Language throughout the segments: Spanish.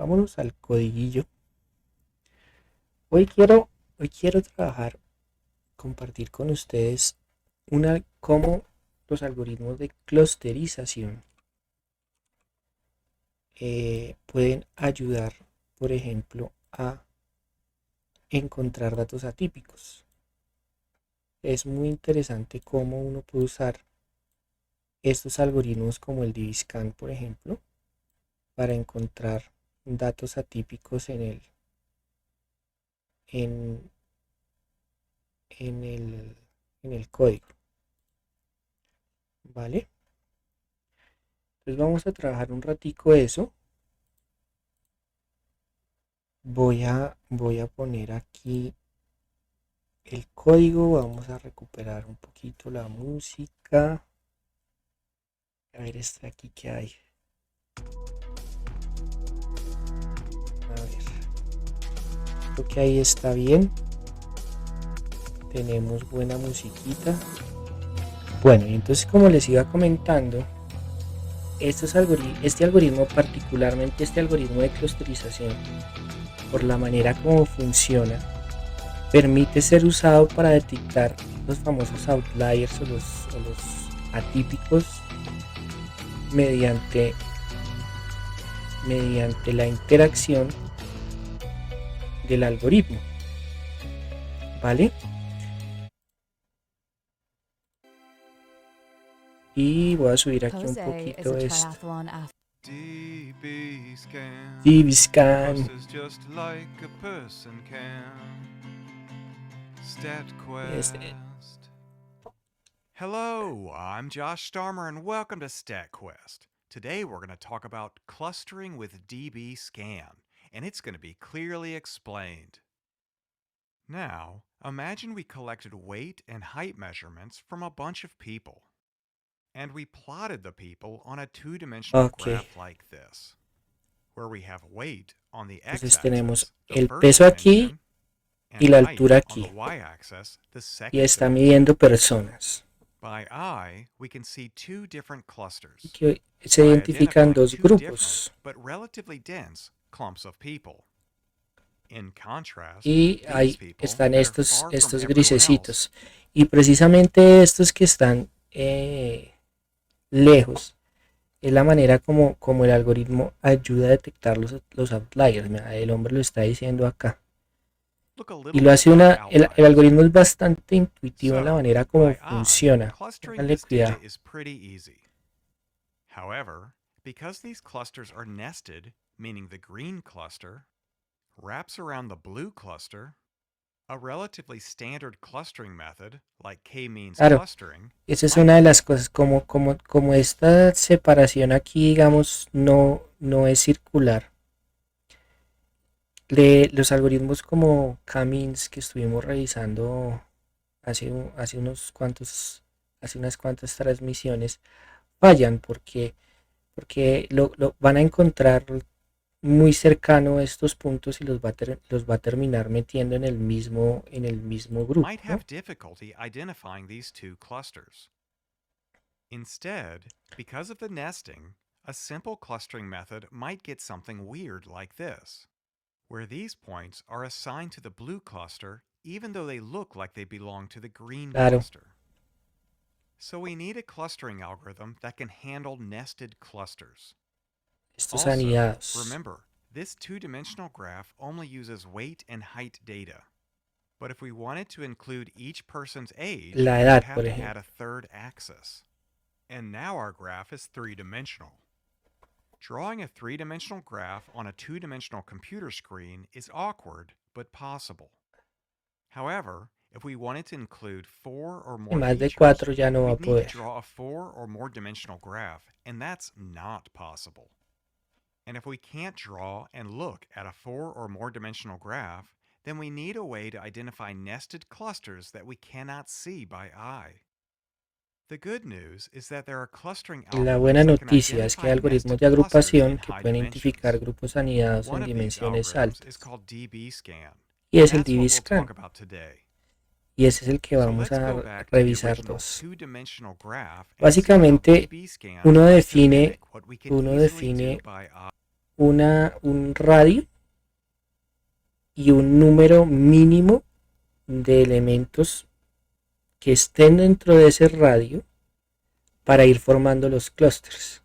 vámonos al codiguillo. Hoy quiero trabajar, compartir con ustedes cómo los algoritmos de clusterización pueden ayudar, por ejemplo, a encontrar datos atípicos. Es muy interesante cómo uno puede usar estos algoritmos como el DBScan, por ejemplo, para encontrar datos atípicos en, en el, en el código. ¿Vale? Entonces vamos a trabajar un ratico eso. Voy a poner aquí el código. Vamos a recuperar un poquito la música. A ver, está aquí que hay. A ver. Creo que ahí está bien. Tenemos buena musiquita. Bueno, y entonces como les iba comentando, este algoritmo, particularmente este algoritmo de clusterización, por la manera como funciona, permite ser usado para detectar los famosos outliers o los atípicos mediante la interacción del algoritmo. ¿Vale? Y voy a subir aquí un poquito esto. DBScan. Hello, I'm Josh Starmer and welcome to StatQuest. Today we're going to talk about clustering with DBScan, and it's going to be clearly explained. Now, imagine we collected weight and height measurements from a bunch of people, and we plotted the people on a two-dimensional graph like this, where we have weight on the Entonces x-axis, tenemos the el first peso aquí dimension, y la altura aquí. Y está midiendo personas. By eye, we can see two different clusters. Que se identifican dos grupos. But relatively dense clumps of people. In contrast, y ahí están estos grisecitos. Y precisamente estos que están lejos es la manera como el algoritmo ayuda a detectar los outliers. Mira, el hombre lo está diciendo acá. Y lo hace el algoritmo es bastante intuitivo en la manera como funciona. Pónganle cuidado. However, because these clusters are nested, meaning the green cluster wraps around the blue cluster, a relatively standard clustering method like k-means clustering. Esa es una de las cosas, como esta separación aquí, digamos, no es circular. Los algoritmos como k-means que estuvimos revisando hace unas cuantas transmisiones fallan porque lo van a encontrar muy cercano a estos puntos y los va a terminar metiendo en el mismo grupo, ¿no? Instead, because of the nesting, a simple clustering method might get something weird like this, where these points are assigned to the blue cluster even though they look like they belong to the green cluster. So we need a clustering algorithm that can handle nested clusters. Estos anidados. Remember, this two-dimensional graph only uses weight and height data. But if we wanted to include each person's age, la edad, we'd have to add a third axis. And now our graph is three-dimensional. Drawing a three-dimensional graph on a two-dimensional computer screen is awkward, but possible. However, if we wanted to include 4 or more features, ya no we'd need to draw a 4 or more dimensional graph, and that's not possible. And if we can't draw and look at a 4 or more dimensional graph, then we need a way to identify nested clusters that we cannot see by eye. The good news is that there are clustering algorithms. La buena noticia es que hay algoritmos de agrupación que pueden identificar grupos anidados en dimensiones altas. Y es el DBScan. Y ese es el que vamos a revisar dos. Básicamente, uno define un radio y un número mínimo de elementos que estén dentro de ese radio para ir formando los clústeres.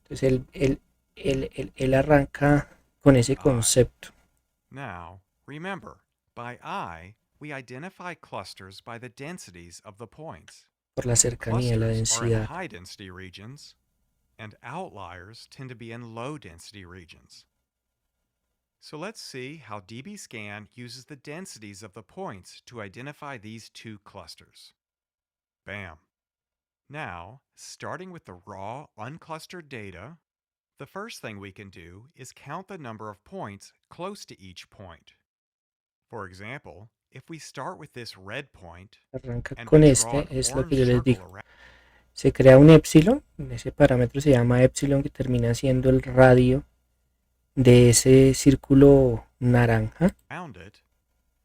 Entonces él arranca con ese concepto. Now, remember, by I, we identify clusters by the densities of the points. Por la cercanía, la Clusters are in densidad. high density regions, and outliers tend to be in low density regions. So let's see how dbScan uses the densities of the points to identify these two clusters. Bam. Now, starting with the raw, unclustered data, the first thing we can do is count the number of points close to each point. For example, if we start with this red point Arranca and con we draw este, an es lo que orange yo les circle digo. around Se crea un epsilon, ese parámetro se llama epsilon, que termina siendo el radio de ese círculo naranja. it,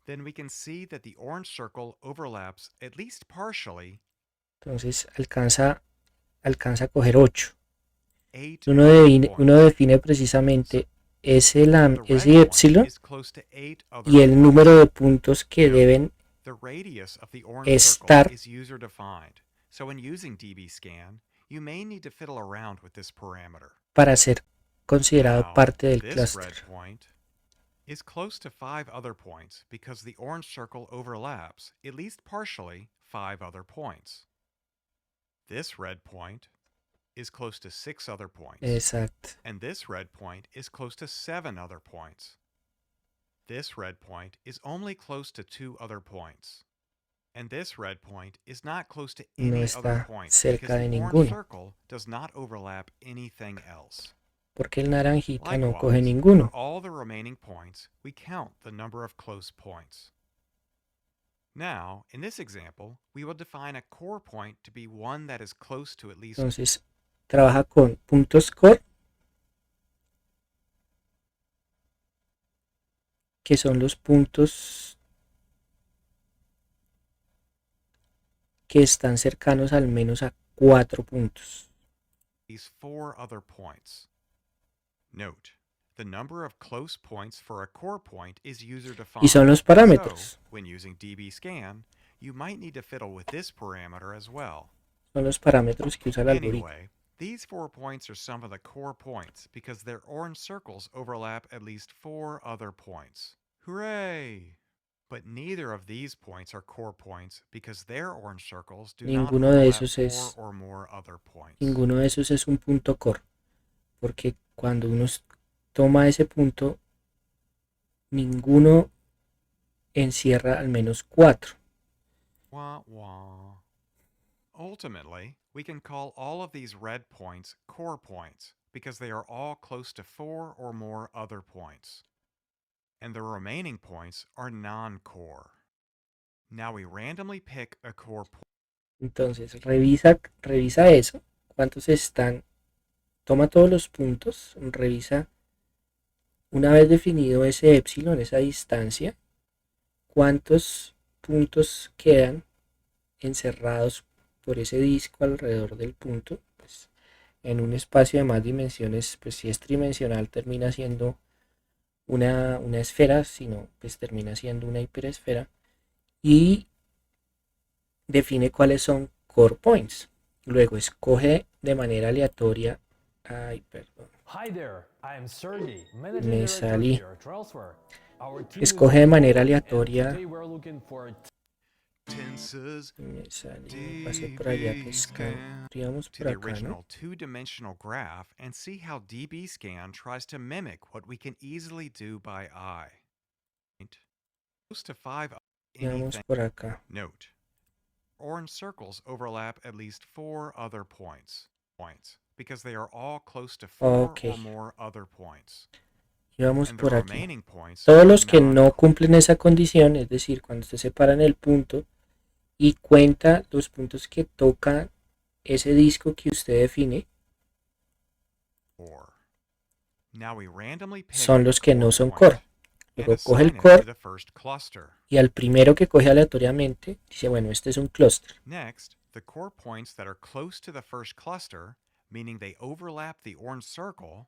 then we can see that the orange circle overlaps at least partially Entonces alcanza a coger 8. 8 Uno other define points. precisamente ese The red epsilon point is close to 8 other y el points. número de puntos que Note, deben the radius of the orange estar circle is user defined. So when using dbScan, you may need to fiddle around with this parameter. para ser considerado Now, parte del this clúster. red point is close to 5 other points because the orange circle overlaps, at least partially, 5 other points. This red point is close to 6 other points. Exacto. And this red point is close to 7 other points. This red point is only close to 2 other points. And this red point is not close to No any other está point cerca because de the orange ninguno, circle does not overlap anything else. porque el naranjita no coge Likewise, ninguno. for all the remaining points, we count the number of close points. Now, in this example, we will define a core point to be one that is close to at least Entonces trabaja con puntos core, que son los puntos que están cercanos al menos a 4 puntos. these 4 other points. Note, the number of close points for a core point is user defined. Y son los parámetros. So, when using dbScan, you might need to fiddle with this parameter as well. Son los parámetros que usa el algoritmo. Anyway, these 4 points are some of the core points because their orange circles overlap at least 4 other points. Hooray! But neither of these points are core points because their orange circles do not Ninguno de overlap esos 4 es or more other points. Ninguno de esos es un punto core, porque cuando uno toma ese punto, ninguno encierra al menos 4. Wah, wah. Ultimately, we can call all of these red points core points because they are all close to 4 or more other points. And the remaining points are non-core. Now we randomly pick a core point. Entonces, revisa eso, cuántos están, toma todos los puntos, revisa, una vez definido ese epsilon, esa distancia, cuántos puntos quedan encerrados por ese disco alrededor del punto. Pues, en un espacio de más dimensiones, pues si es tridimensional termina siendo una esfera, sino pues termina siendo una hiperesfera, y define cuáles son core points. Luego escoge de manera aleatoria. Ay, perdón. Me salí. Escoge de manera aleatoria. Tenses Me salí. Pasé por allá que escribamos to por the acá, original ¿no? two-dimensional graph and see how dbScan tries to mimic what we can easily do by eye. Close to 5 Vamos anything. por acá. Note, orange circles overlap at least 4 other points because they are all close to 4 Okay. or more other points. Y vamos And the por aquí. remaining points Todos are los que no non-core. cumplen esa condición, es decir, cuando se separan el punto y cuenta los puntos que toca ese disco que usted define, Now we randomly pick son los que no son point core. and Luego coge el assign it to core the first cluster. y al primero que coge aleatoriamente dice, bueno, este es un clúster. Next, the core points that are close to the first cluster, meaning they overlap the orange circle,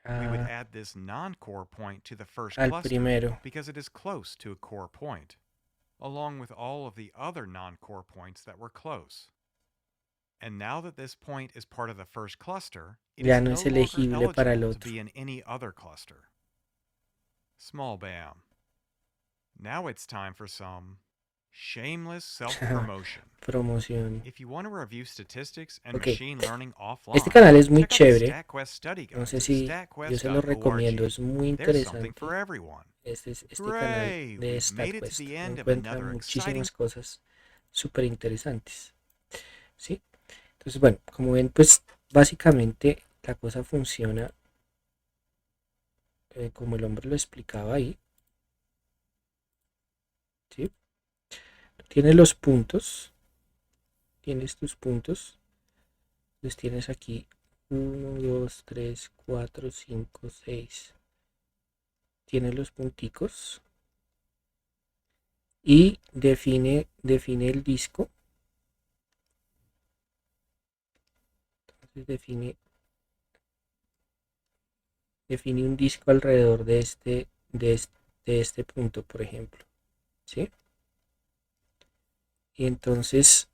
We would a- add this non-core point to the first al cluster primero. because it is close to a core point, along with all of the other non-core points that were close. And now that this point is part of the first cluster, it Ya is no no es longer elegible para el eligible to otro. be in any other cluster. Small bam. Now it's time for some shameless self-promotion. Promoción. If you want to review statistics and Ok, machine learning este offline, canal es muy check out the chévere. StatQuest study No guides sé at si yo se lo recomiendo, statquest.org. es muy There's something interesante. for everyone. Este canal Hooray! de We've made it to StatQuest the end of encuentra another exciting. muchísimas cosas súper interesantes. ¿Sí? Entonces, bueno, como ven, pues básicamente la cosa funciona como el hombre lo explicaba ahí. ¿Sí? Tienes los puntos, tienes tus puntos, los tienes aquí 1, 2, 3, 4, 5, 6. Tienes los punticos y define el disco. Entonces define un disco alrededor de este punto, por ejemplo. ¿Sí? Y entonces,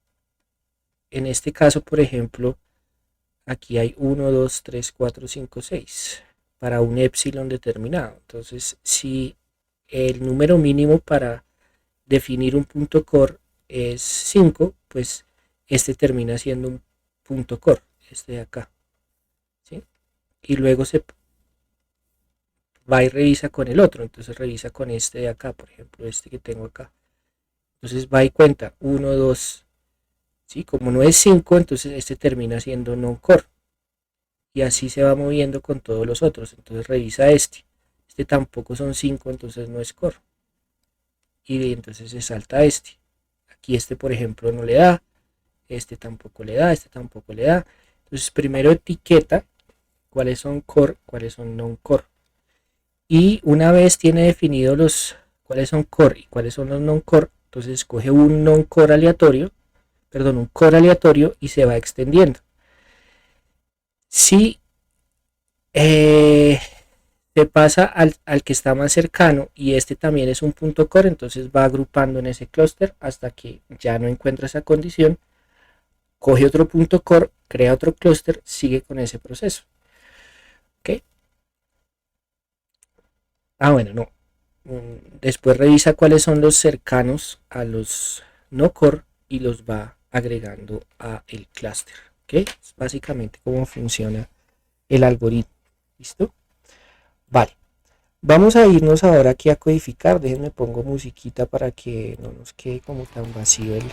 en este caso, por ejemplo, aquí hay 1, 2, 3, 4, 5, 6 para un epsilon determinado. Entonces, si el número mínimo para definir un punto core es 5, pues este termina siendo un punto core, este de acá. ¿Sí? Y luego se va y revisa con el otro, entonces revisa con este de acá, por ejemplo, este que tengo acá. Entonces va y cuenta 1, 2, ¿sí? Como no es 5, entonces este termina siendo non-core. Y así se va moviendo con todos los otros. Entonces revisa este. Este tampoco son 5, entonces no es core. Y entonces se salta este. Aquí este, por ejemplo, no le da. Este tampoco le da. Este tampoco le da. Entonces primero etiqueta cuáles son core, cuáles son non-core. Y una vez tiene definido cuáles son core y cuáles son los non-core, entonces escoge un non-core aleatorio, perdón, un core aleatorio y se va extendiendo. Si se pasa al que está más cercano y este también es un punto core, entonces va agrupando en ese clúster hasta que ya no encuentra esa condición, coge otro punto core, crea otro clúster, sigue con ese proceso. ¿Ok? Bueno, no. Después revisa cuáles son los cercanos a los no core y los va agregando a el clúster. ¿Ok? Es básicamente cómo funciona el algoritmo. ¿Listo? Vale. Vamos a irnos ahora aquí a codificar. Déjenme pongo musiquita para que no nos quede como tan vacío el...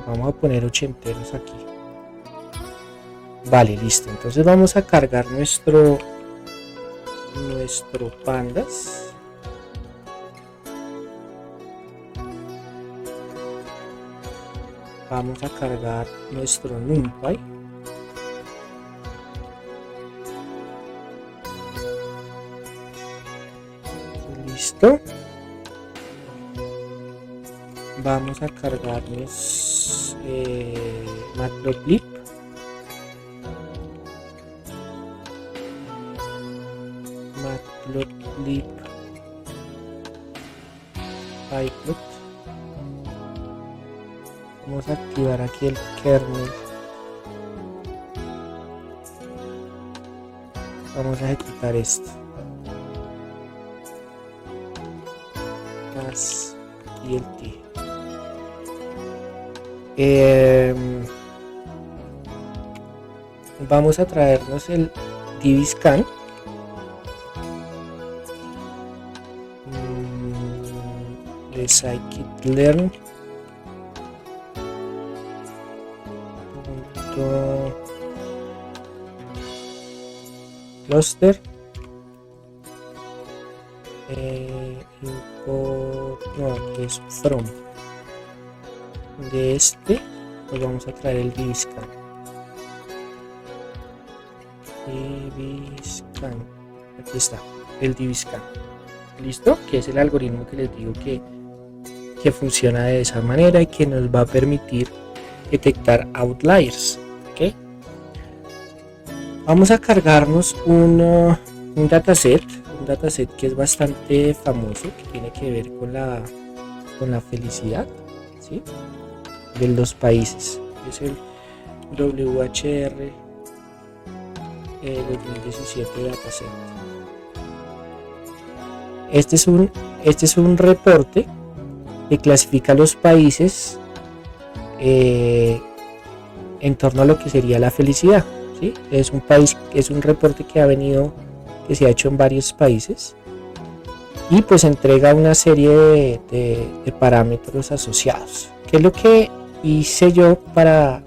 Vamos a poner ochenteros aquí. Vale, listo. Entonces vamos a cargar nuestro pandas. Vamos a cargar nuestro numpy. Listo. Vamos a cargarnos matplotlib. Matplotlib pyplot. Vamos a activar aquí el kernel. Vamos a ejecutar esto. Más y el T. Vamos a traernos el dbscan. De scikit-learn cluster import, no, aquí es from de este nos vamos a traer el DBScan. Aquí está el DBScan. ¿Listo? Que es el algoritmo que les digo que funciona de esa manera y que nos va a permitir detectar outliers. ¿Okay? Vamos a cargarnos un dataset que es bastante famoso, que tiene que ver con la felicidad, ¿sí? De los países. Es el WHR 2017 dataset. Este es un reporte que clasifica los países en torno a lo que sería la felicidad, ¿sí? Es un reporte que se ha hecho en varios países y pues entrega una serie de parámetros asociados. ¿Qué es lo que hice yo para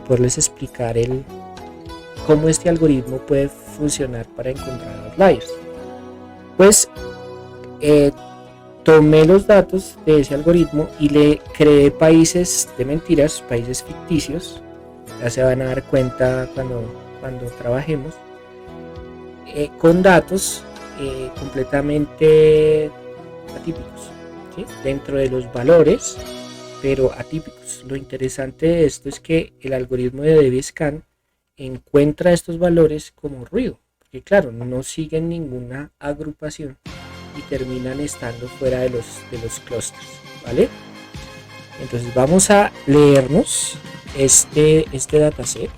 poderles explicar cómo este algoritmo puede funcionar para encontrar outliers? Pues tomé los datos de ese algoritmo y le creé países de mentiras, países ficticios. Ya se van a dar cuenta cuando trabajemos con datos completamente atípicos, ¿sí? Dentro de los valores, pero atípicos. Lo interesante de esto es que el algoritmo de DBScan encuentra estos valores como ruido, porque claro, no siguen ninguna agrupación y terminan estando fuera de los clústeres, ¿vale? Entonces vamos a leernos este dataset.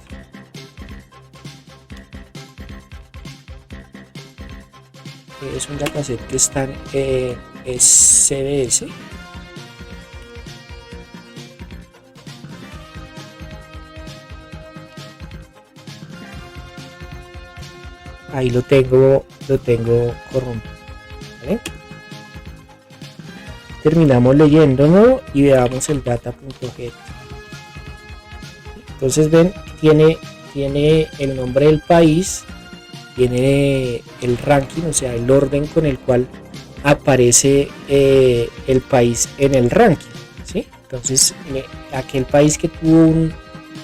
Es un dataset que está en CBS. Ahí lo tengo corrompido, ¿vale? Terminamos leyéndolo y veamos el data.get. Entonces ven, tiene el nombre del país, tiene el ranking, o sea, el orden con el cual aparece el país en el ranking, ¿sí? Entonces aquel país que tuvo un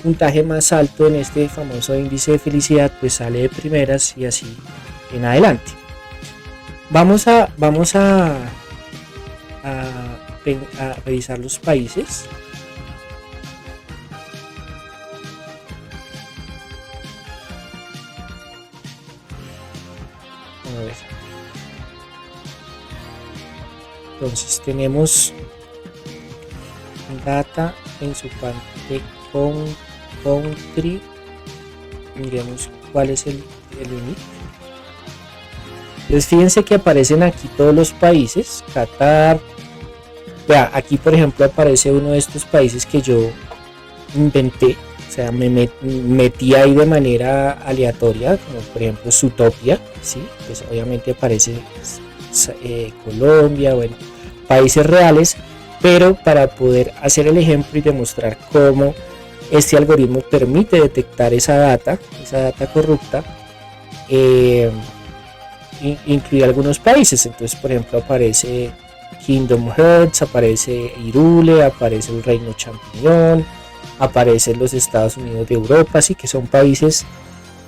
puntaje más alto en este famoso índice de felicidad pues sale de primeras y así en adelante. Vamos a revisar los países. A ver. Entonces tenemos data en su parte country. Miremos cuál es el init. Entonces fíjense que aparecen aquí todos los países. Qatar. Vea, aquí por ejemplo aparece uno de estos países que yo inventé. O sea, me metí ahí de manera aleatoria, como por ejemplo Zootopia, ¿sí? Pues obviamente aparece Colombia, bueno, países reales, pero para poder hacer el ejemplo y demostrar cómo este algoritmo permite detectar esa data corrupta, incluye algunos países. Entonces, por ejemplo, aparece Kingdom Hearts, aparece Irule, aparece el Reino Champiñón, aparecen los Estados Unidos de Europa, así que son países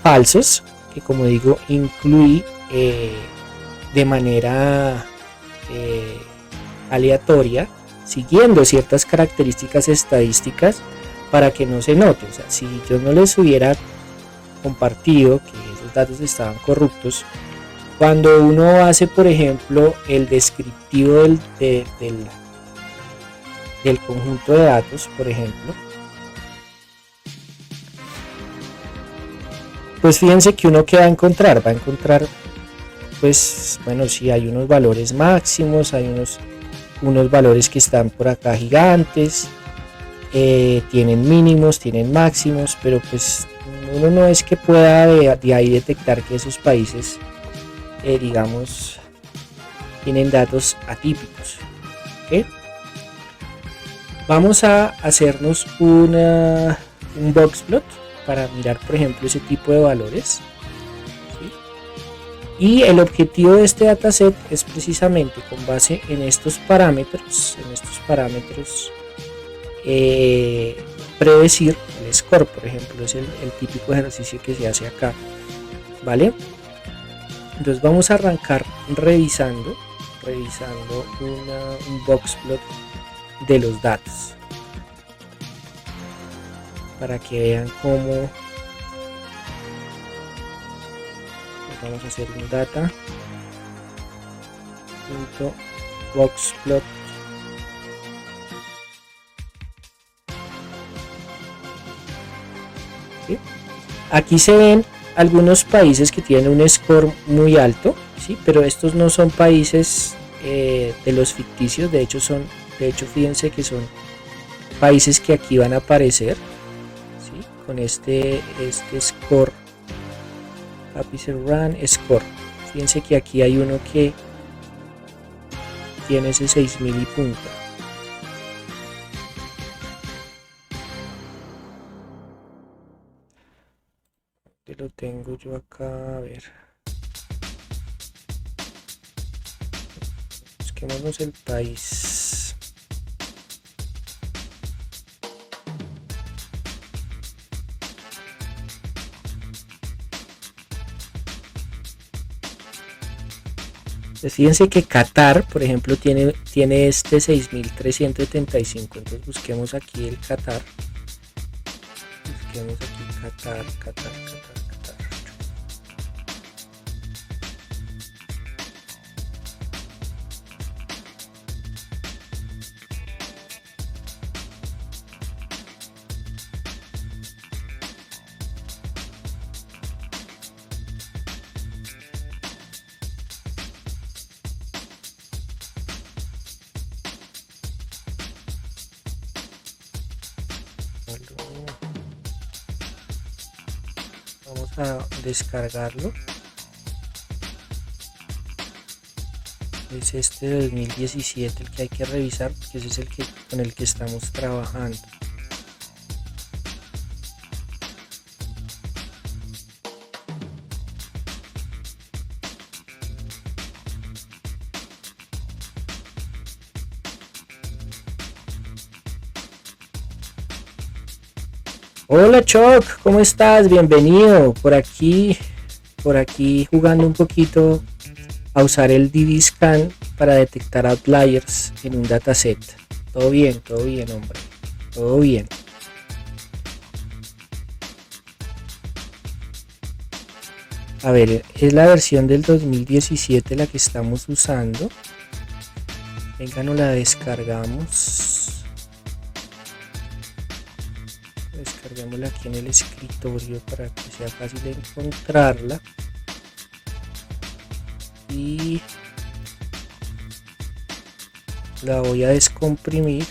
falsos que, como digo, incluí de manera aleatoria, siguiendo ciertas características estadísticas para que no se note. O sea, si yo no les hubiera compartido que esos datos estaban corruptos, cuando uno hace, por ejemplo, el descriptivo del conjunto de datos, por ejemplo, pues fíjense que uno que va a encontrar, pues bueno, si hay unos valores máximos, hay unos valores que están por acá gigantes, tienen mínimos, tienen máximos, pero pues uno no es que pueda de ahí detectar que esos países, digamos, tienen datos atípicos. ¿Okay? Vamos a hacernos un boxplot para mirar, por ejemplo, ese tipo de valores, ¿sí? Y el objetivo de este dataset es precisamente con base en estos parámetros predecir el score. Por ejemplo, es el típico ejercicio que se hace acá, ¿vale? Entonces vamos a arrancar revisando un boxplot de los datos para que vean cómo vamos a hacer un data.boxplot. ¿Sí? Aquí se ven algunos países que tienen un score muy alto, ¿sí? Pero estos no son países de los ficticios, de hecho fíjense que son países que aquí van a aparecer, ¿sí? Con este score, Capital Run Score. Fíjense que aquí hay uno que tiene ese 6000 y punto. Lo tengo yo acá, a ver. Busquémonos el país. Pues fíjense que Qatar, por ejemplo, tiene este 6375. Entonces busquemos aquí el Qatar. Busquemos aquí Qatar. Vamos a descargarlo. Es este de 2017 el que hay que revisar, porque ese es el con el que estamos trabajando. Hola Choc, ¿cómo estás? Bienvenido por aquí jugando un poquito a usar el DBScan para detectar outliers en un dataset. Todo bien, hombre, todo bien. A ver, es la versión del 2017 la que estamos usando. Venga, nos la descargamos. Descarguémosla aquí en el escritorio para que sea fácil encontrarla. Y la voy a descomprimir.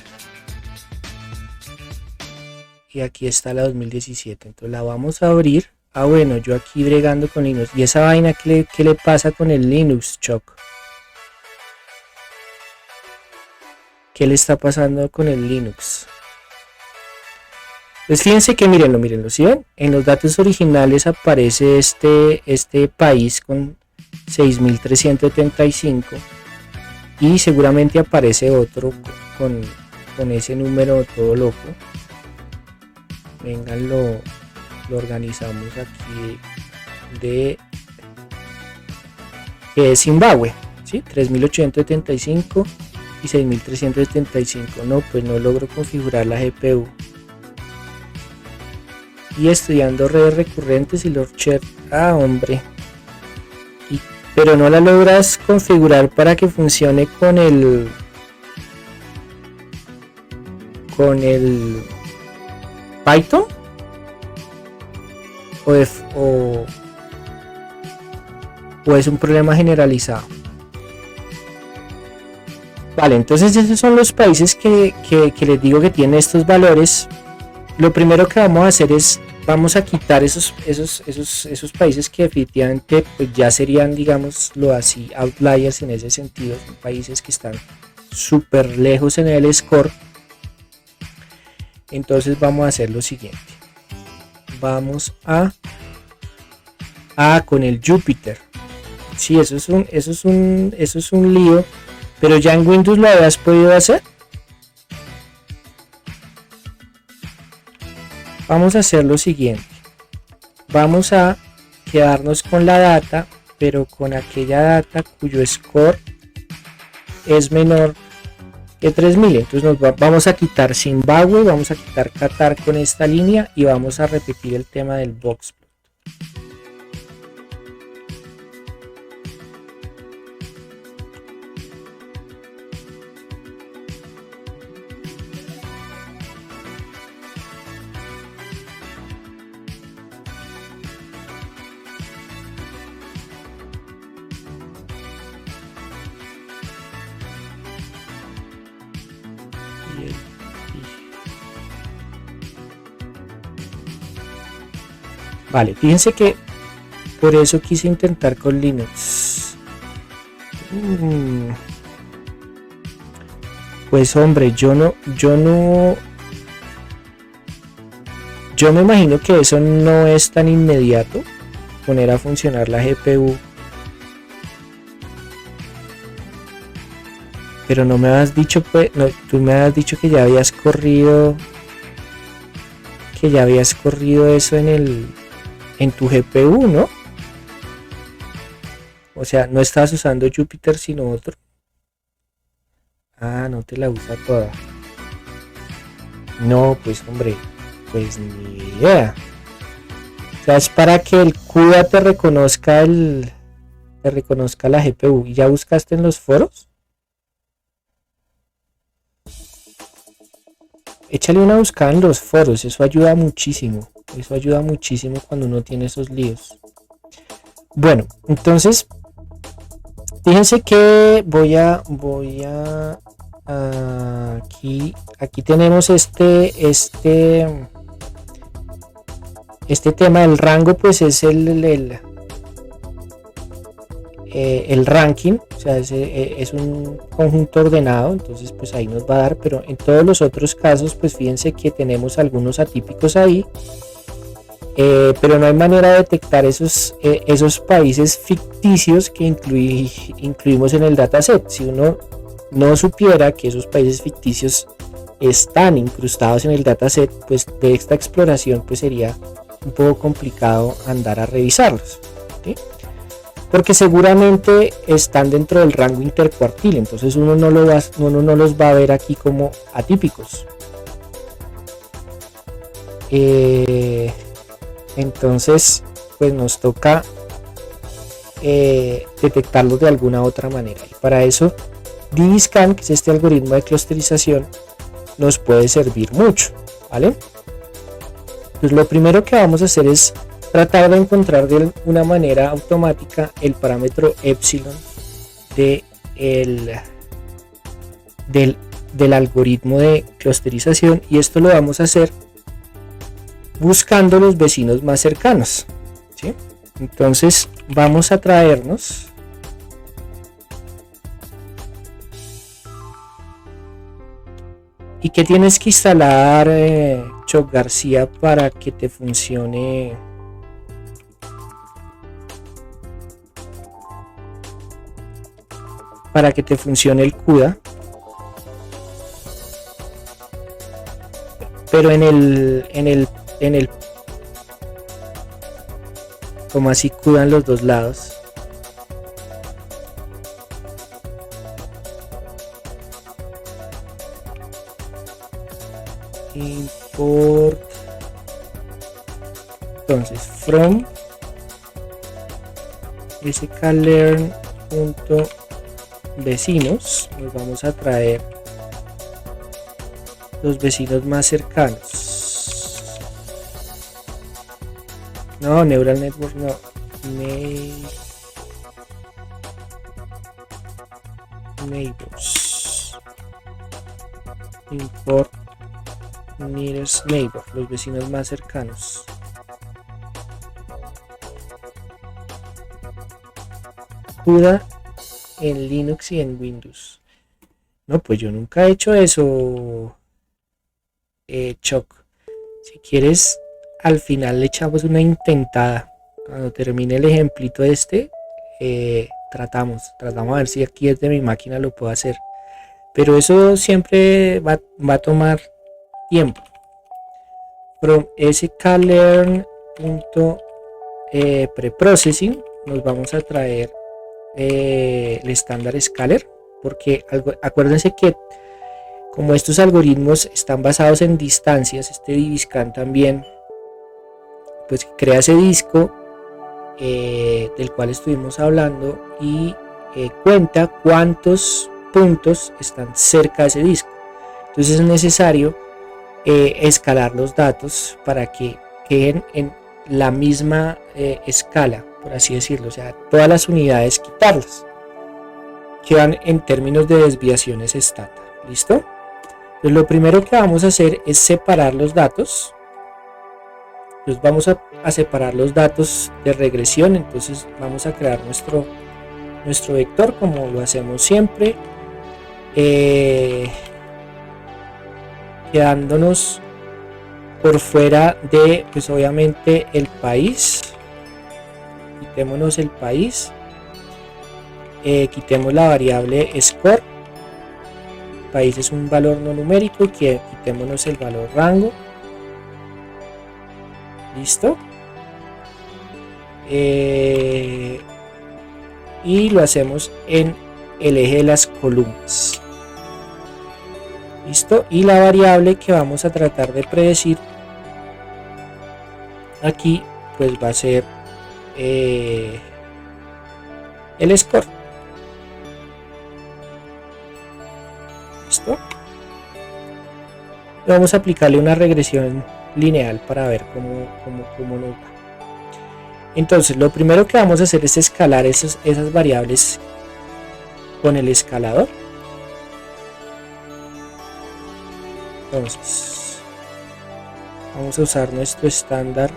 Y aquí está la 2017. Entonces la vamos a abrir. Ah, bueno, yo aquí bregando con Linux. ¿Y esa vaina qué le pasa con el Linux, Choc? ¿Qué le está pasando con el Linux? Pues fíjense que mírenlo, ¿sí ven? En los datos originales aparece este país con 6375 y seguramente aparece otro con ese número todo loco. Vengan, lo organizamos aquí que es Zimbabue, ¿sí? 3875 y 6375. No, pues no logro configurar la GPU. Y estudiando redes recurrentes y los chat. Ah, hombre. Pero no la logras configurar para que funcione con el Python o es un problema generalizado. Vale, entonces esos son los países que les digo que tienen estos valores. Lo primero que vamos a hacer es vamos a quitar esos países que definitivamente pues ya serían, digámoslo así, outliers en ese sentido. Son países que están súper lejos en el score. Entonces vamos a hacer lo siguiente. Vamos con el Jupyter. Sí, eso es un lío. Pero ya en Windows lo habías podido hacer. vamos a hacer lo siguiente. Vamos a quedarnos con la data, pero con aquella data cuyo score es menor que 3000. Entonces vamos a quitar Zimbabue, vamos a quitar Qatar con esta línea y vamos a repetir el tema del box plot. Vale, fíjense que por eso quise intentar con Linux. Pues hombre, yo me imagino que eso no es tan inmediato, poner a funcionar la GPU. Pero no me has dicho, pues, no, tú me has dicho que ya habías corrido eso en tu GPU, ¿no? O sea, no estás usando Jupyter sino otro. Ah, no te la usa toda. No, pues hombre, pues ni idea. O sea, es para que el CUDA te reconozca la GPU. ¿Y ya buscaste en los foros? Échale una buscada en los foros, eso ayuda muchísimo. Eso ayuda muchísimo cuando uno tiene esos líos. Bueno, entonces, fíjense que voy a aquí tenemos este tema del rango, pues es el ranking, o sea, es un conjunto ordenado, entonces pues ahí nos va a dar, pero en todos los otros casos, pues fíjense que tenemos algunos atípicos ahí. Pero no hay manera de detectar esos países ficticios que incluimos en el dataset. Si uno no supiera que esos países ficticios están incrustados en el dataset, pues de esta exploración pues sería un poco complicado andar a revisarlos, ¿sí? Porque seguramente están dentro del rango intercuartil, entonces uno no los va a ver aquí como atípicos. Entonces pues nos toca detectarlos de alguna otra manera, y para eso DBScan, que es este algoritmo de clusterización, nos puede servir mucho, ¿vale? Pues lo primero que vamos a hacer es tratar de encontrar de una manera automática el parámetro epsilon del algoritmo de clusterización, y esto lo vamos a hacer buscando los vecinos más cercanos, ¿sí? Entonces vamos a traernos ¿y qué tienes que instalar, Choc García, para que te funcione el CUDA? Pero en el como así CUDA en los dos lados. Import, entonces from sklearn.vecinos nos vamos a traer los vecinos más cercanos. No, Neural Network no. Neighbors. Import nearest neighbor, los vecinos más cercanos. CUDA en Linux y en Windows. No, pues yo nunca he hecho eso, Choc. Si quieres, al final le echamos una intentada. Cuando termine el ejemplito tratamos a ver si aquí desde mi máquina lo puedo hacer. Pero eso siempre va a tomar tiempo. from sklearn.preprocessing nos vamos a traer el estándar scaler, porque acuérdense que como estos algoritmos están basados en distancias, este DBSCAN también pues crea ese disco del cual estuvimos hablando y cuenta cuántos puntos están cerca de ese disco. Entonces es necesario escalar los datos para que queden en la misma escala, por así decirlo, o sea, todas las unidades quitarlas, quedan en términos de desviaciones estándar. ¿Listo? Pues lo primero que vamos a hacer es separar los datos. Entonces vamos a separar los datos de regresión. Entonces vamos a crear nuestro vector como lo hacemos siempre, quedándonos por fuera de, pues obviamente, el país. Quitémonos el país, quitemos la variable score. País es un valor no numérico, quitémonos el valor rango. Listo. Y lo hacemos en el eje de las columnas. Listo. Y la variable que vamos a tratar de predecir aquí pues va a ser el score. Listo. Y vamos a aplicarle una regresión lineal para ver cómo nos va. Entonces lo primero que vamos a hacer es escalar esas variables con el escalador. Entonces vamos a usar nuestro estándar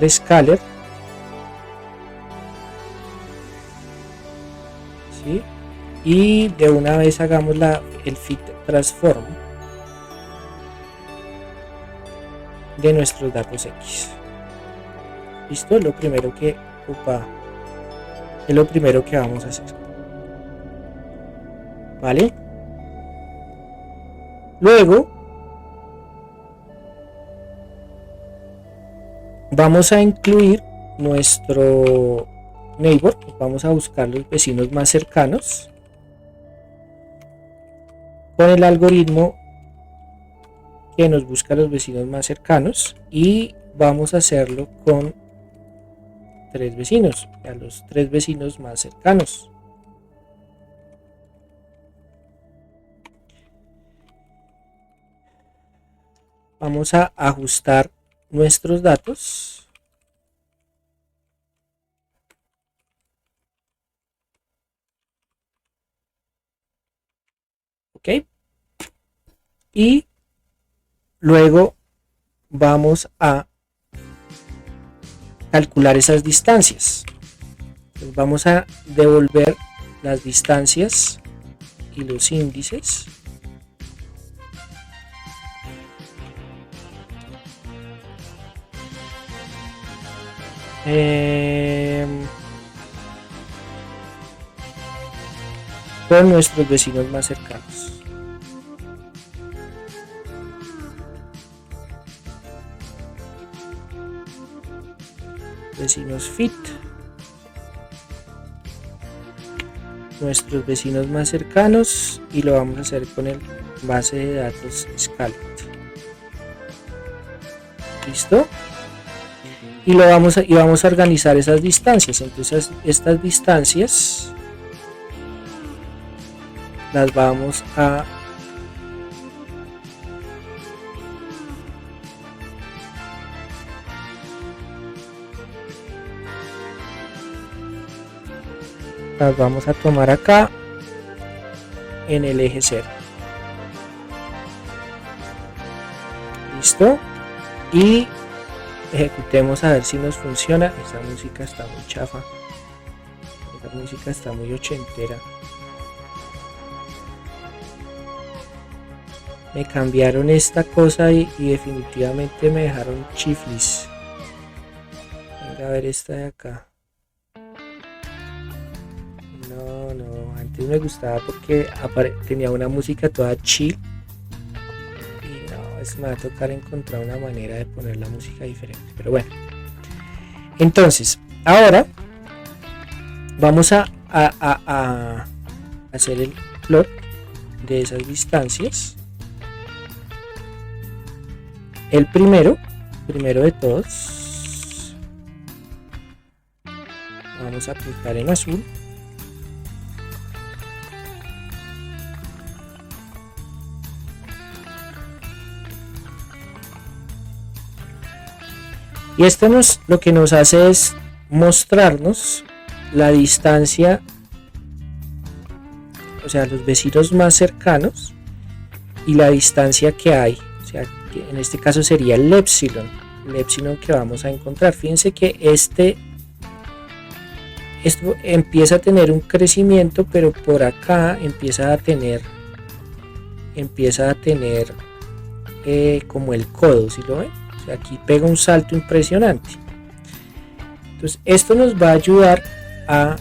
scaler, ¿sí? Y de una vez hagamos el fit transform de nuestros datos X. Listo, es lo primero que vamos a hacer. Vale. Luego vamos a incluir nuestro neighbor, vamos a buscar los vecinos más cercanos con el algoritmo que nos busca los vecinos más cercanos, y vamos a hacerlo con 3 vecinos, a los 3 vecinos más cercanos. Vamos a ajustar nuestros datos. Ok. Y luego vamos a calcular esas distancias. Entonces vamos a devolver las distancias y los índices. Con nuestros vecinos más cercanos. Vecinos fit, nuestros vecinos más cercanos, y lo vamos a hacer con el base de datos Scalet. Listo. Y vamos a organizar esas distancias. Entonces estas distancias las vamos a tomar acá en el eje 0. Listo. Y ejecutemos a ver si nos funciona. Esta música está muy chafa, esta música está muy ochentera. me cambiaron esta cosa y definitivamente me dejaron chiflis. Venga a ver esta de acá. No, antes me gustaba porque tenía una música toda chill. Y no, me va a tocar encontrar una manera de poner la música diferente. Pero bueno. Entonces, ahora vamos a hacer el plot de esas distancias. El primero de todos, vamos a pintar en azul. Y esto lo que nos hace es mostrarnos la distancia, o sea, los vecinos más cercanos y la distancia que hay. O sea, que en este caso sería el epsilon que vamos a encontrar. Fíjense que esto empieza a tener un crecimiento, pero por acá empieza a tener como el codo, ¿sí lo ven? O sea, aquí pega un salto impresionante. Entonces esto nos va a ayudar a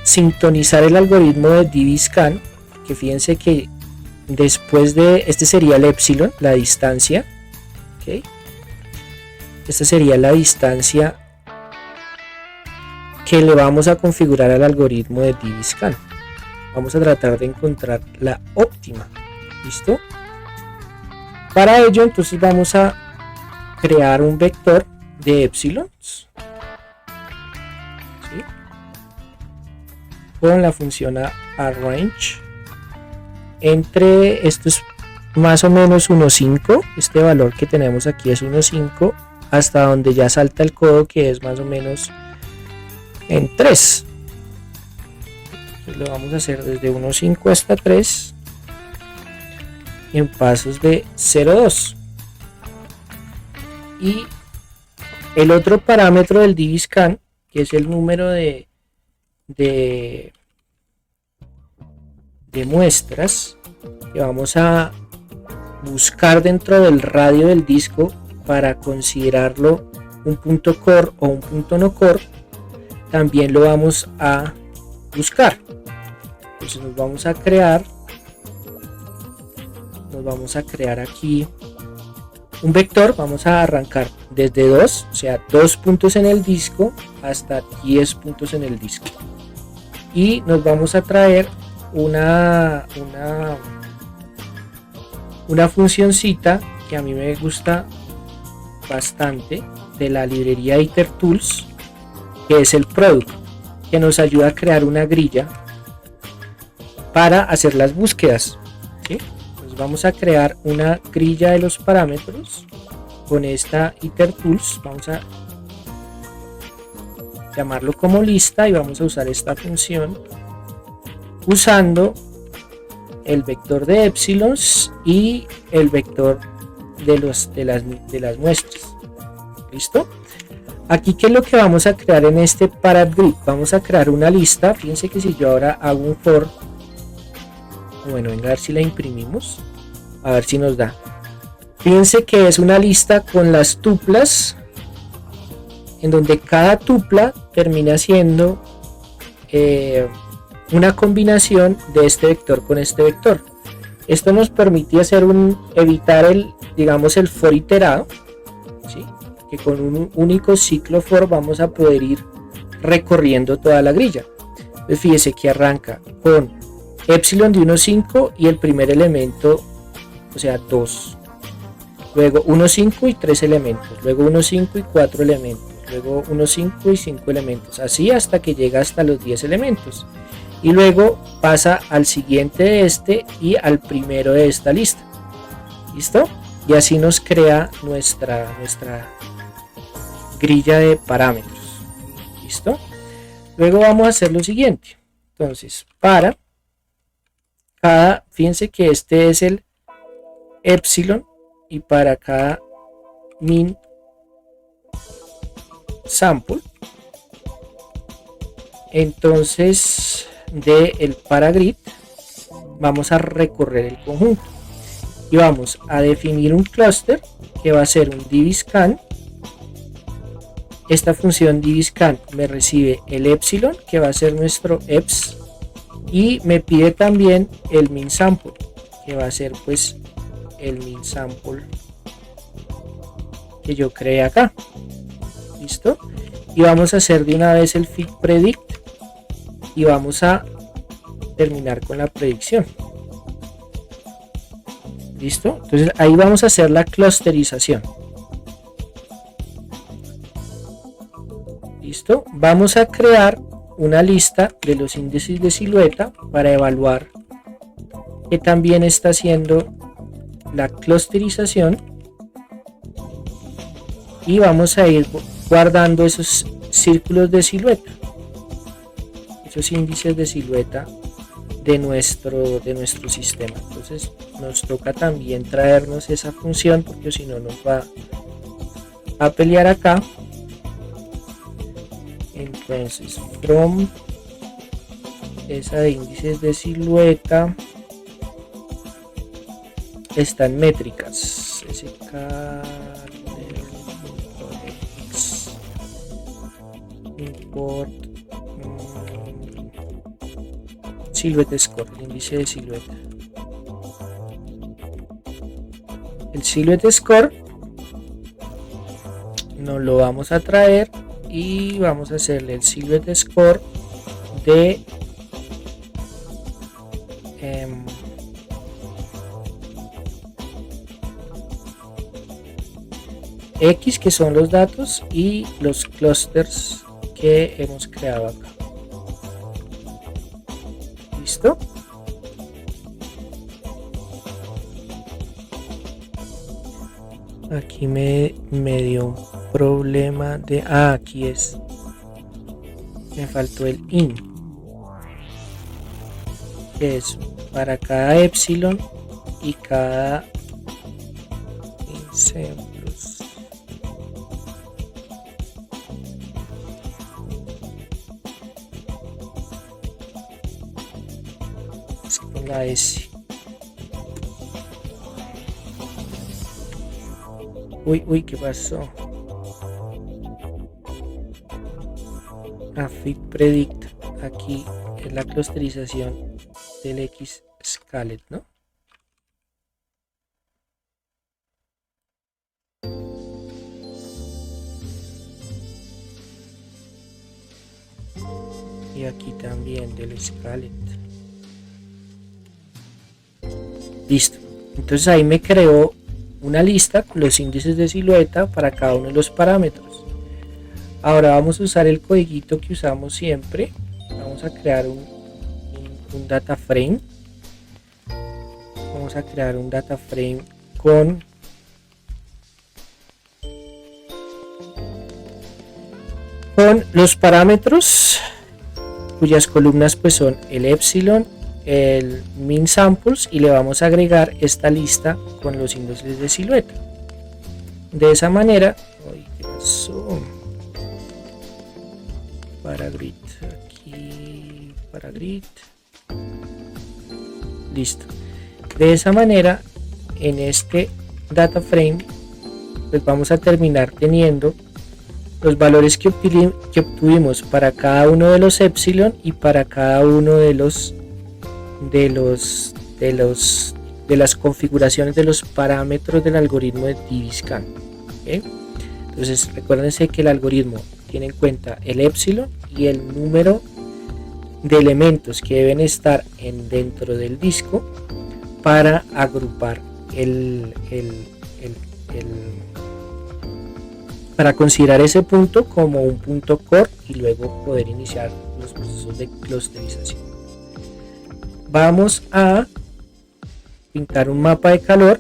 sintonizar el algoritmo de dbScan, que fíjense que después de este sería el epsilon, la distancia, ¿okay? Esta sería la distancia que le vamos a configurar al algoritmo de dbScan. Vamos a tratar de encontrar la óptima. ¿Listo? Para ello, entonces vamos a crear un vector de epsilons, ¿sí? Con la función arrange. Entre esto es más o menos 1,5. Este valor que tenemos aquí es 1,5 hasta donde ya salta el codo, que es más o menos en 3. Entonces lo vamos a hacer desde 1,5 hasta 3 en pasos de 0,2. Y el otro parámetro del dbScan, que es el número de muestras que vamos a buscar dentro del radio del disco para considerarlo un punto core o un punto no core, también lo vamos a buscar. Entonces nos vamos a crear aquí un vector. Vamos a arrancar desde 2, o sea, 2 puntos en el disco hasta 10 puntos en el disco, y nos vamos a traer una funcioncita que a mí me gusta bastante de la librería IterTools, que es el product, que nos ayuda a crear una grilla para hacer las búsquedas, ¿sí? Entonces vamos a crear una grilla de los parámetros con esta IterTools. Vamos a llamarlo como lista y vamos a usar esta función usando el vector de epsilons y el vector de las muestras. ¿Listo? Aquí, ¿qué es lo que vamos a crear en este paragrid? Vamos a crear una lista. Fíjense que si yo ahora hago un for, bueno, venga a ver si la imprimimos, a ver si nos da. Fíjense que es una lista con las tuplas, en donde cada tupla termina siendo una combinación de este vector con este vector. Esto nos permite evitar el for iterado, ¿sí? Que con un único ciclo for vamos a poder ir recorriendo toda la grilla. Entonces fíjese que arranca con epsilon de 1,5 y el primer elemento, o sea 2, luego 1,5 y 3 elementos, luego 1,5 y 4 elementos, luego 1,5 y 5 elementos, así hasta que llega hasta los 10 elementos, y luego pasa al siguiente de este y al primero de esta lista. ¿Listo? Y así nos crea nuestra grilla de parámetros. ¿Listo? Luego vamos a hacer lo siguiente. Entonces, para cada, fíjense que este es el epsilon, y para cada min sample, entonces del paragrid vamos a recorrer el conjunto. y vamos a definir un clúster que va a ser un dbScan. Esta función dbScan me recibe el epsilon, que va a ser nuestro eps, y me pide también el min sample, que va a ser pues el min sample que yo creé acá. Listo, y vamos a hacer de una vez el fit predict y vamos a terminar con la predicción. Listo, entonces ahí vamos a hacer la clusterización. Listo, vamos a crear una lista de los índices de silueta para evaluar que también está haciendo la clusterización, y vamos a ir guardando esos círculos de silueta, esos índices de silueta de nuestro sistema. Entonces nos toca también traernos esa función, porque si no nos va a pelear acá. Entonces from esa de índices de silueta está en métricas, import silhouette score, el índice de silueta. El silhouette score nos lo vamos a traer y vamos a hacerle el silhouette score de X, que son los datos, y los clusters que hemos creado acá. ¿Listo? Aquí me dio un problema de... aquí es. Me faltó el in, que es para cada epsilon y cada ejemplos. Es con la S. Uy, ¿qué pasó? Fit predict, aquí es la clusterización del X scalet, ¿no? Y aquí también del scalet. Listo, entonces ahí me creó una lista con los índices de silueta para cada uno de los parámetros. Ahora vamos a usar el codiguito que usamos siempre. Vamos a crear un data frame. Vamos a crear un data frame con los parámetros cuyas columnas pues son el epsilon, el min samples, y le vamos a agregar esta lista con los índices de silueta. De esa manera, ¿qué pasó? Para grid, aquí para grid. Listo. De esa manera, en este data frame pues vamos a terminar teniendo los valores que obtuvimos para cada uno de los epsilon y para cada uno de las configuraciones de los parámetros del algoritmo de dbScan. ¿Okay? Entonces recuérdense que el algoritmo tiene en cuenta el epsilon y el número de elementos que deben estar dentro del disco para agrupar para considerar ese punto como un punto core y luego poder iniciar los procesos de clusterización. Vamos a pintar un mapa de calor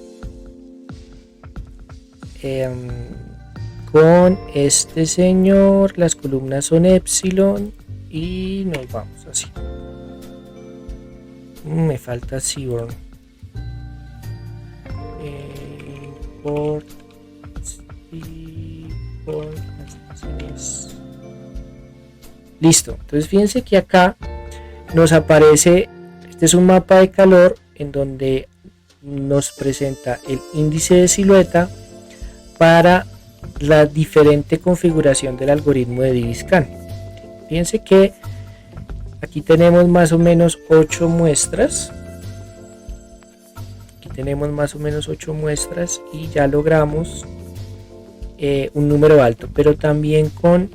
con este señor. Las columnas son epsilon y nos vamos así. Me falta Seaborn. Import listo. Entonces fíjense que acá nos aparece, este es un mapa de calor en donde nos presenta el índice de silueta para la diferente configuración del algoritmo de DBScan. Fíjense que aquí tenemos más o menos 8 muestras. Aquí tenemos más o menos 8 muestras y ya logramos un número alto, pero también con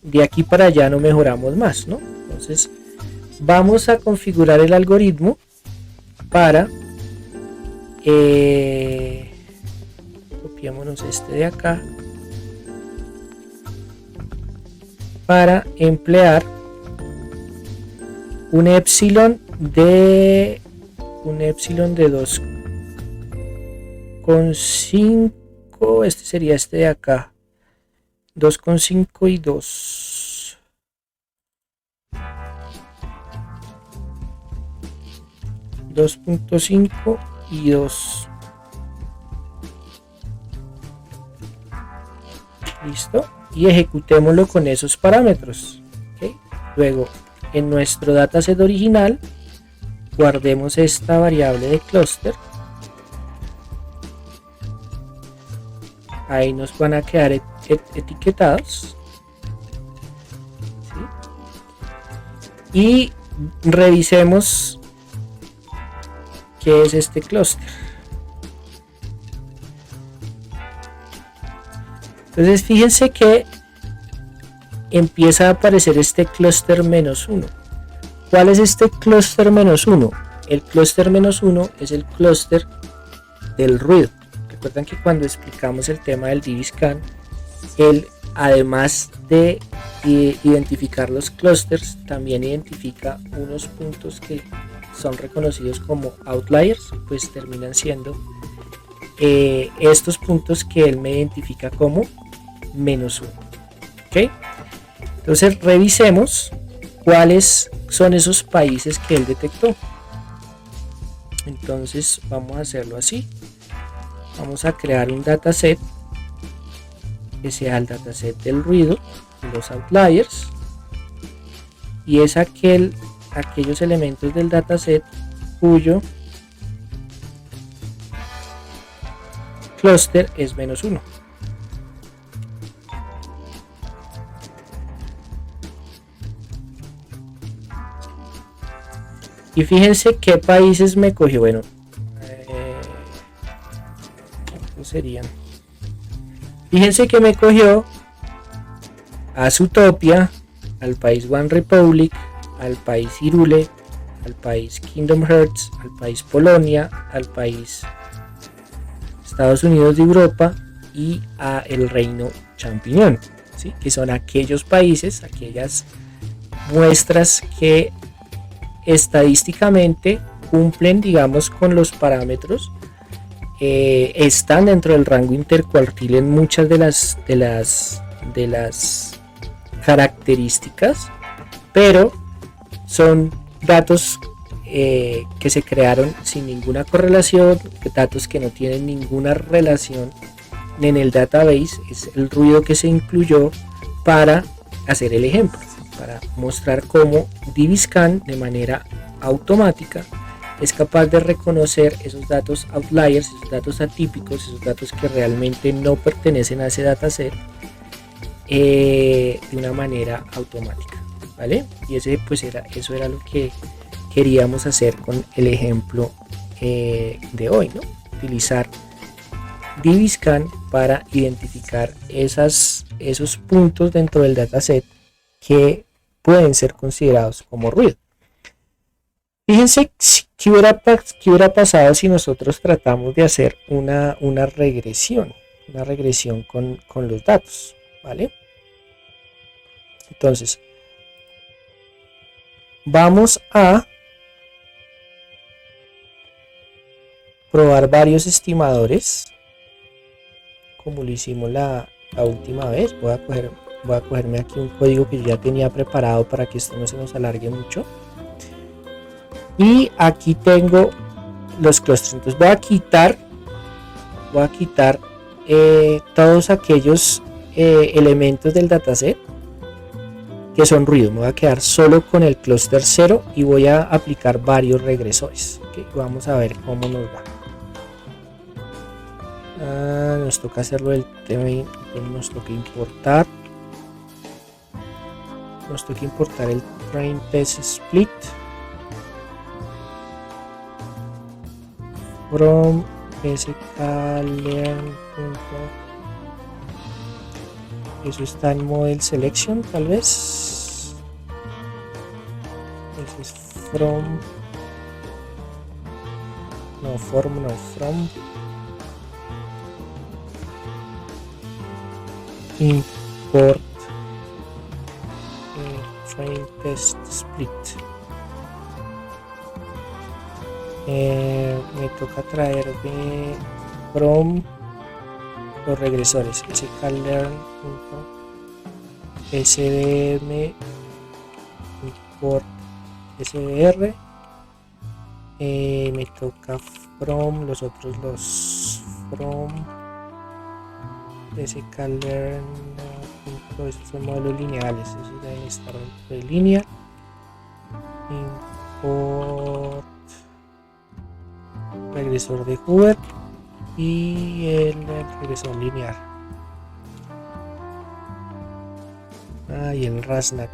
de aquí para allá no mejoramos más, ¿no? Entonces vamos a configurar el algoritmo para copiémonos este de acá para emplear un epsilon de 2,5. Este sería este de acá, 2,5 y 2. $2.5 y 2. Listo. Y ejecutémoslo con esos parámetros. ¿Okay? Luego, en nuestro dataset original, guardemos esta variable de cluster. Ahí nos van a quedar etiquetados. ¿Sí? Y revisemos qué es este clúster. Entonces fíjense que empieza a aparecer este clúster -1. ¿Cuál es este clúster -1? El clúster -1 es el clúster del ruido. Recuerdan que cuando explicamos el tema del DBScan, él, además de identificar los clústeres, también identifica unos puntos que son reconocidos como outliers, pues terminan siendo estos puntos que él me identifica como -1. ¿Okay? Entonces revisemos cuáles son esos países que él detectó. Entonces vamos a hacerlo así. Vamos a crear un dataset que sea el dataset del ruido, los outliers, y es aquellos elementos del dataset cuyo clúster es -1. Y fíjense qué países me cogió. Bueno, serían. Fíjense que me cogió a Zootopia, al país One Republic, al país Hyrule, al país Kingdom Hearts, al país Polonia, al país Estados Unidos de Europa y a el Reino Champiñón, ¿sí? Que son aquellos países, aquellas muestras que estadísticamente cumplen, digamos, con los parámetros. Están dentro del rango intercuartil en muchas de las características, pero son datos que se crearon sin ninguna correlación, datos que no tienen ninguna relación en el database. Es el ruido que se incluyó para hacer el ejemplo, para mostrar cómo DBScan de manera automática es capaz de reconocer esos datos outliers, esos datos atípicos, esos datos que realmente no pertenecen a ese dataset de una manera automática, ¿vale? Y eso era lo que queríamos hacer con el ejemplo de hoy, ¿no? Utilizar DBScan para identificar esos puntos dentro del dataset que pueden ser considerados como ruido. Fíjense qué hubiera pasado si nosotros tratamos de hacer una regresión con los datos, ¿vale? Entonces, vamos a probar varios estimadores, como lo hicimos la última vez. Voy a cogerme aquí un código que yo ya tenía preparado para que esto no se nos alargue mucho. Y aquí tengo los clústeres. Entonces voy a quitar todos aquellos elementos del dataset que son ruido. Me voy a quedar solo con el clúster 0 y voy a aplicar varios regresores. ¿Okay? Vamos a ver cómo nos va. Nos toca hacerlo del tema, nos toca importar. Nos toca importar el train test split from sklearn. Eso está en model selection, tal vez. Eso es from. No, from, no, from. Import train test split. Me toca traer de from los regresores sklearn. SVM import SVR. Me toca from los otros, los from sklearn. Esos son modelos lineales, esos deben estar dentro de línea. Import regresor de Hoover y el regresor lineal. Y el Ransnack.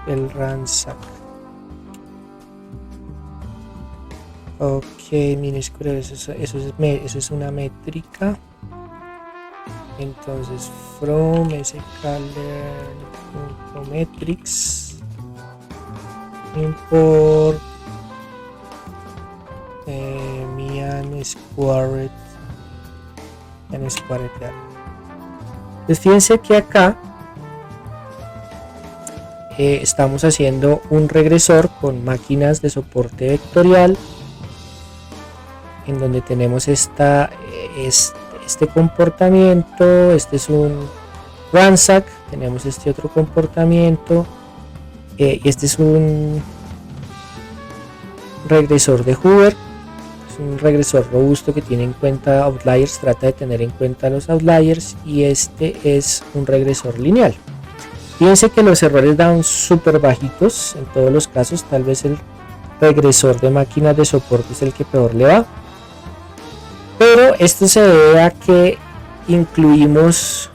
El Ransnack. Ok, minúscula, eso es una métrica. Entonces, from sklearn.metrics import mean squared. Entonces, fíjense que acá estamos haciendo un regresor con máquinas de soporte vectorial, en donde tenemos este comportamiento. Este es un Ransnack, tenemos este otro comportamiento, y este es un regresor de Hoover. Es un regresor robusto que tiene en cuenta outliers, trata de tener en cuenta los outliers, y este es un regresor lineal. Fíjense que los errores dan súper bajitos en todos los casos. Tal vez el regresor de máquinas de soporte es el que peor le va, pero esto se debe a que incluimos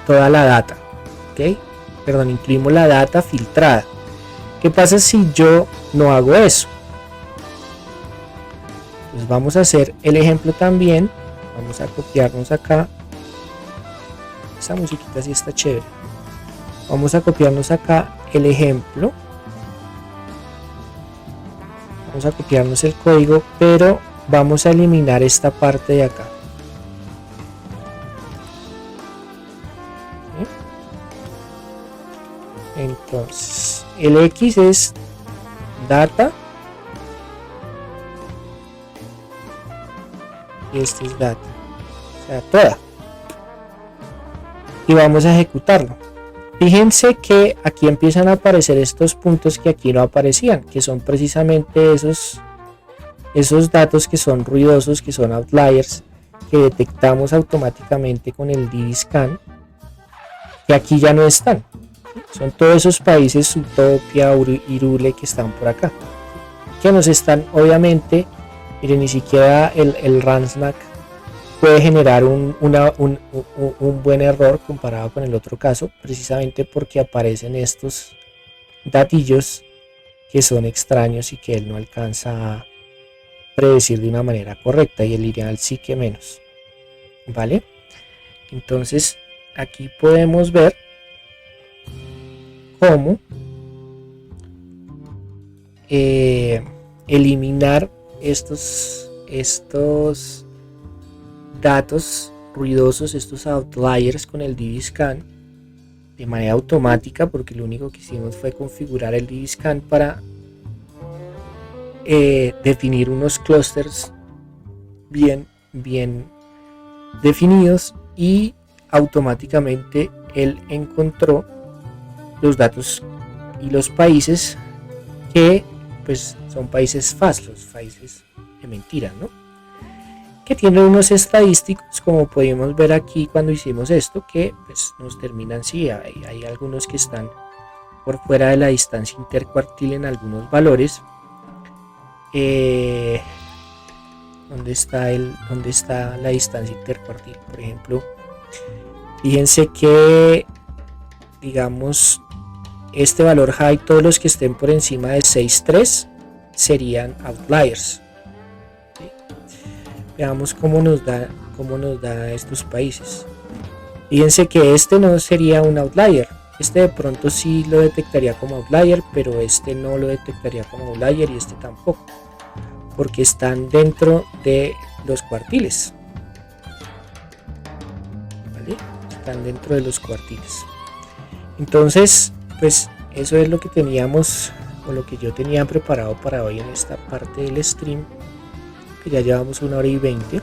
toda la data, ¿ok? Perdón, incluimos la data filtrada. ¿Qué pasa si yo no hago eso? Pues vamos a hacer el ejemplo también. Vamos a copiarnos acá. Esa musiquita sí está chévere. Vamos a copiarnos acá el ejemplo. Vamos a copiarnos el código, pero vamos a eliminar esta parte de acá. Entonces, el X es data y este es data, o sea, toda. Y vamos a ejecutarlo. Fíjense que aquí empiezan a aparecer estos puntos que aquí no aparecían, que son precisamente esos datos que son ruidosos, que son outliers, que detectamos automáticamente con el DBScan, que aquí ya no están. Son todos esos países, Utopia, Irule, que están por acá, que nos están, obviamente, miren, ni siquiera el Ransnack puede generar un buen error comparado con el otro caso, precisamente porque aparecen estos datillos que son extraños y que él no alcanza a predecir de una manera correcta, y el lineal sí que menos, ¿vale? Entonces aquí podemos ver cómo eliminar estos datos ruidosos, estos outliers, con el DBScan de manera automática, porque lo único que hicimos fue configurar el DBScan para definir unos clusters bien definidos, y automáticamente él encontró los datos y los países que pues son países falsos, países de mentira, ¿no? Ok, que tiene unos estadísticos, como pudimos ver aquí cuando hicimos esto, que pues nos terminan, sí, hay algunos que están por fuera de la distancia intercuartil en algunos valores. ¿Dónde está la distancia intercuartil? Por ejemplo, fíjense que, digamos, este valor high, todos los que estén por encima de 6.3 serían outliers. ¿Sí? Veamos cómo nos da estos países. Fíjense que este no sería un outlier. Este de pronto sí lo detectaría como outlier, pero este no lo detectaría como outlier y este tampoco, porque están dentro de los cuartiles. ¿Vale? Están dentro de los cuartiles. Entonces, pues eso es lo que teníamos, o lo que yo tenía preparado para hoy en esta parte del stream, que ya llevamos 1 hora y 20.